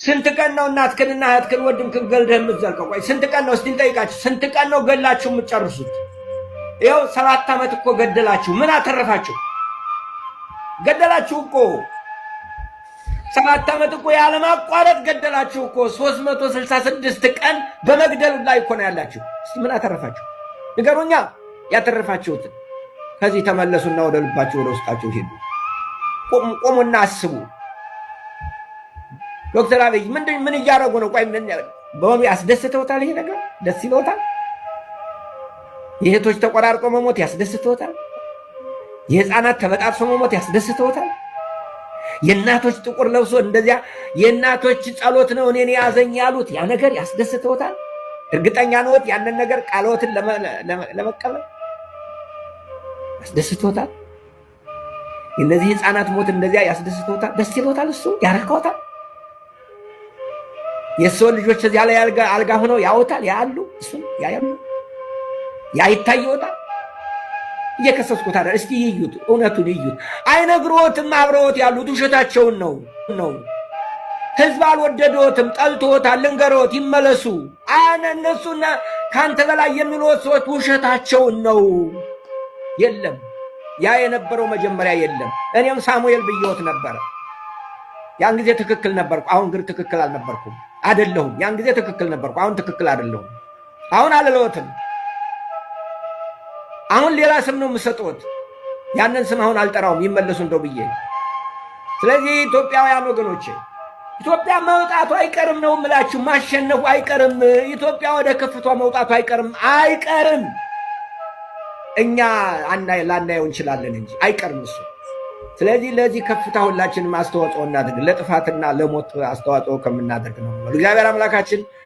ስንት ቀን ነው እናትክንና እህትክን ወንድምህን ገልደህ የምትዘልቀው? ቆይ ስንት ቀን ነው እስቲ እንጠይቃችሁ። ስንት ቀን ነው ገላችሁ የምትጨርሱት? ይኸው 7 ዓመት እኮ ገደላችሁ። ምን አተረፋችሁ? ገደላችሁ እኮ 7 ዓመት እኮ ያለማቋረጥ ገደላችሁ እኮ 366 ቀን በመግደል ላይ እኮ ነው ያላችሁ። እስቲ ምን አተረፋችሁ ንገሩኛ። ያተረፋችሁትን ከዚህ ተመለሱና ወደ ልባችሁ ወደ ውስጣችሁ ሄዱ። ቆሙና አስቡ። ዶክተር አብይ ምን እያደረጉ ነው? ቆይ በሆኑ ያስደስተውታል? ይሄ ነገር ደስ ይለውታል? የእህቶች ተቆራርጦ መሞት ያስደስተውታል? የህፃናት ተበጣጥሶ መሞት ያስደስተውታል? የእናቶች ጥቁር ለብሶ እንደዚያ የእናቶች ጸሎት ነው እኔን ያዘኝ ያሉት ያ ነገር ያስደስተውታል? እርግጠኛ ነዎት? ያንን ነገር ቃልዎትን ለመቀበል ያስደስተውታል? እነዚህ ህፃናት ሞት እንደዚያ ያስደስተውታል? ደስ ይለውታል? እሱ ያረካውታል? የሰው ልጆች እዚያ ላይ አልጋ ሆነው ያውታል? ያሉ እሱን ያያሉ? ያ ይታየውታል? እየከሰስኩት አይደል? እስቲ ይዩት፣ እውነቱን ይዩት። አይነግሮትም። አብረውት ያሉት ውሸታቸውን ነው። ህዝብ አልወደዶትም፣ ጠልቶታል። ልንገሮት፣ ይመለሱ። እነሱና ከአንተ በላይ የሚሉት ሰዎች ውሸታቸውን ነው። የለም ያ የነበረው መጀመሪያ የለም። እኔም ሳሙኤል ብየውት ነበረ። ያን ጊዜ ትክክል ነበርኩ። አሁን ግን ትክክል አልነበርኩም። አይደለሁም። ያን ጊዜ ትክክል ነበርኩ። አሁን ትክክል አይደለሁም። አሁን አልለወትም። አሁን ሌላ ስም ነው የምሰጡት። ያንን ስም አሁን አልጠራውም። ይመለሱ እንደው ብዬ። ስለዚህ ኢትዮጵያውያን ወገኖቼ ኢትዮጵያ መውጣቱ አይቀርም ነው የምላችሁ። ማሸነፉ አይቀርም። ኢትዮጵያ ወደ ከፍቷ መውጣቱ አይቀርም። እኛ ላናየው እንችላለን እንጂ አይቀርም እሱ። ስለዚህ ለዚህ ከፍታ ሁላችንም አስተዋጽኦ እናድርግ። ለጥፋትና ለሞት አስተዋጽኦ ከምናደርግ ነው። እግዚአብሔር አምላካችን